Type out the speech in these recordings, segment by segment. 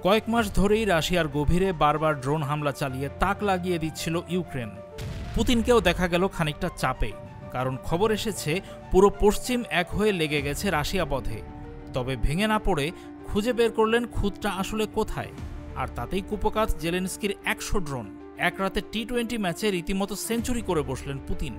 কয়েক মাস ধরেই রাশিয়ার গভীরে বারবার ড্রোন হামলা চালিয়ে তাক লাগিয়ে দিচ্ছিল ইউক্রেন। পুতিনকেও দেখা গেল খানিকটা চাপে, কারণ খবর এসেছে পুরো পশ্চিম এক হয়ে লেগে গেছে রাশিয়া বধে। তবে ভেঙে না পড়ে খুঁজে বের করলেন খুঁতটা আসলে কোথায়, আর তাতেই কুপোকাত জেলেনস্কির ১০০ ড্রোন। এক রাতে টি-20 ম্যাচে রীতিমতো সেঞ্চুরি করে বসলেন পুতিন।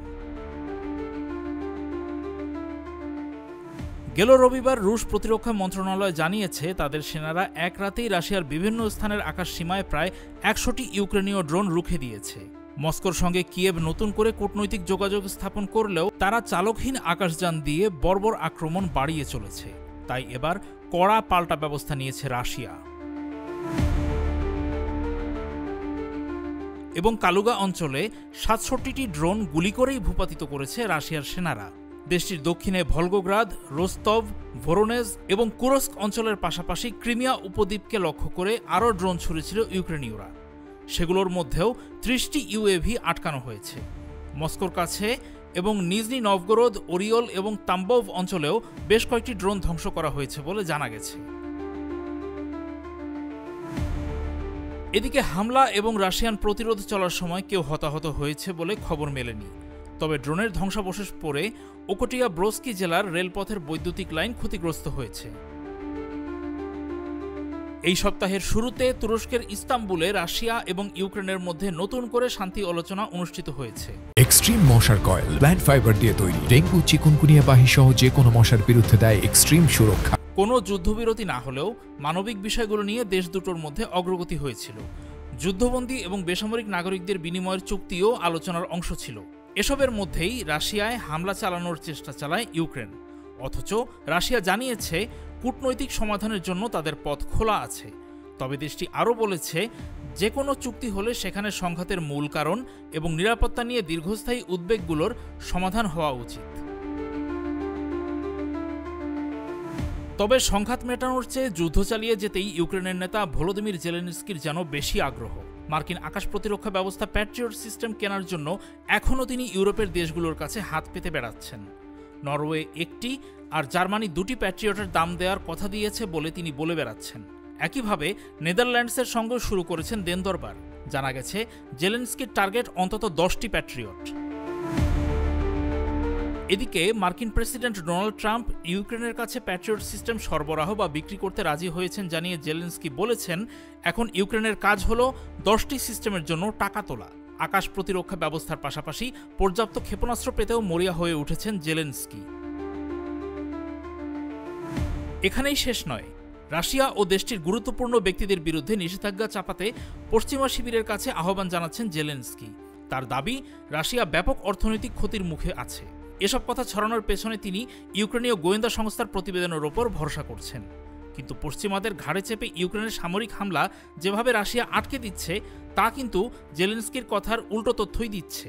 গেল রবিবার রুশ প্রতিরক্ষা মন্ত্রণালয় জানিয়েছে তাদের সেনারা এক রাতেই রাশিয়ার বিভিন্ন স্থানের আকাশ সীমায় প্রায় ১০০টি ইউক্রেনীয় ড্রোন রুখে দিয়েছে। মস্কোর সঙ্গে কিয়েভ নতুন করে কূটনৈতিক যোগাযোগ স্থাপন করলেও তারা চালকহীন আকাশযান দিয়ে বর্বর আক্রমণ বাড়িয়ে চলেছে। তাই এবার কড়া পাল্টা ব্যবস্থা নিয়েছে রাশিয়া। এবং কালুগা অঞ্চলে ৬৭টি ড্রোন গুলি করেই ভূপাতিত করেছে রাশিয়ার সেনারা। দেশটির দক্ষিণে ভলগোগ্রাদ, রোস্তভ, ভোরোনেজ এবং কুরস্ক অঞ্চলের পাশাপাশি ক্রিমিয়া উপদ্বীপকে লক্ষ্য করে আরও ড্রোন ছুড়েছিল ইউক্রেনীয়রা। সেগুলোর মধ্যেও ৩০টি ইউএভি আটকানো হয়েছে। মস্কোর কাছে এবং নিজনি নভগোরদ, ওরিওল এবং তাম্বভ অঞ্চলেও বেশ কয়েকটি ড্রোন ধ্বংস করা হয়েছে বলে জানা গেছে। এদিকে হামলা এবং রাশিয়ান প্রতিরোধ চলার সময় কেউ হতাহত হয়েছে বলে খবর মেলেনি। তবে ড্রোনের ধ্বংসাবশেষ পড়ে ওকটিয়া ব্রোস্কি জেলার রেলপথের বৈদ্যুতিক লাইন ক্ষতিগ্রস্ত হয়েছে। এই সপ্তাহের শুরুতে তুরস্কের ইস্তাম্বুলে রাশিয়া এবং ইউক্রেনের মধ্যে নতুন করে শান্তি আলোচনা অনুষ্ঠিত হয়েছে। এক্সট্রিম মশার কয়েল প্ল্যান্ট ফাইবার দিয়ে তৈরি, ডেঙ্গু, চিকুনগুনিয়া বাহি সহ যে কোনো মশার বিরুদ্ধে দেয় এক্সট্রিম সুরক্ষা। কোনো যুদ্ধবিরতি না হলেও মানবিক বিষয়গুলো নিয়ে দেশ দুটোর মধ্যে অগ্রগতি হয়েছিল। যুদ্ধবন্দী এবং বেসামরিক নাগরিকদের বিনিময়ের চুক্তিও আলোচনার অংশ ছিল। এসবের মধ্যেই রাশিয়ায় হামলা চালানোর চেষ্টা চালায় ইউক্রেন। অথচ রাশিয়া জানিয়েছে কূটনৈতিক সমাধানের জন্য তাদের পথ খোলা আছে। তবে দেশটি আরও বলেছে যে কোনো চুক্তি হলে সেখানে সংঘাতের মূল কারণ এবং নিরাপত্তা নিয়ে দীর্ঘস্থায়ী উদ্বেগগুলোর সমাধান হওয়া উচিত। তবে সংঘাত মেটানোর চেয়ে যুদ্ধ চালিয়ে যেতেই ইউক্রেনের নেতা ভলোদিমির জেলেনস্কির যেন বেশি আগ্রহ। মার্কিন আকাশ প্রতিরক্ষা ব্যবস্থা প্যাট্রিয়ট সিস্টেম কেনার জন্য এখনও তিনি ইউরোপের দেশগুলোর কাছে হাত পেতে বেড়াচ্ছেন। নরওয়ে একটি আর জার্মানি 2টি প্যাট্রিয়টের দাম দেওয়ার কথা দিয়েছে বলে তিনি বলে বেড়াচ্ছেন। একইভাবে নেদারল্যান্ডসের সঙ্গেও শুরু করেছেন দেন দরবার। জানা গেছে জেলেনস্কির টার্গেট অন্তত 10টি প্যাট্রিয়ট। এদিকে মার্কিন প্রেসিডেন্ট ডোনাল্ড ট্রাম্প ইউক্রেনের কাছে প্যাট্রিয়ট সিস্টেম সরবরাহ বা বিক্রি করতে রাজি হয়েছেন জানিয়ে জেলেনস্কি বলেছেন, এখন ইউক্রেনের কাজ হলো 10টি সিস্টেমের জন্য টাকা তোলা। আকাশ প্রতিরক্ষা ব্যবস্থার পাশাপাশি পর্যাপ্ত ক্ষেপণাস্ত্র পেতেও মরিয়া হয়ে উঠেছেন জেলেনস্কি। এখানেই শেষ নয়, রাশিয়া ও দেশটির গুরুত্বপূর্ণ ব্যক্তিদের বিরুদ্ধে নিষেধাজ্ঞা চাপাতে পশ্চিমা শিবিরের কাছে আহ্বান জানাচ্ছেন জেলেনস্কি। তার দাবি, রাশিয়া ব্যাপক অর্থনৈতিক ক্ষতির মুখে আছে। এসব কথা ছড়ানোর পেছনে তিনি ইউক্রেনীয় গোয়েন্দা সংস্থার প্রতিবেদনের ওপর ভরসা করছেন। কিন্তু পশ্চিমাদের ঘাড়ে চেপে ইউক্রেনের সামরিক হামলা যেভাবে রাশিয়া আটকে দিচ্ছে, তা কিন্তু জেলেনস্কির কথার উল্টো তথ্যই দিচ্ছে।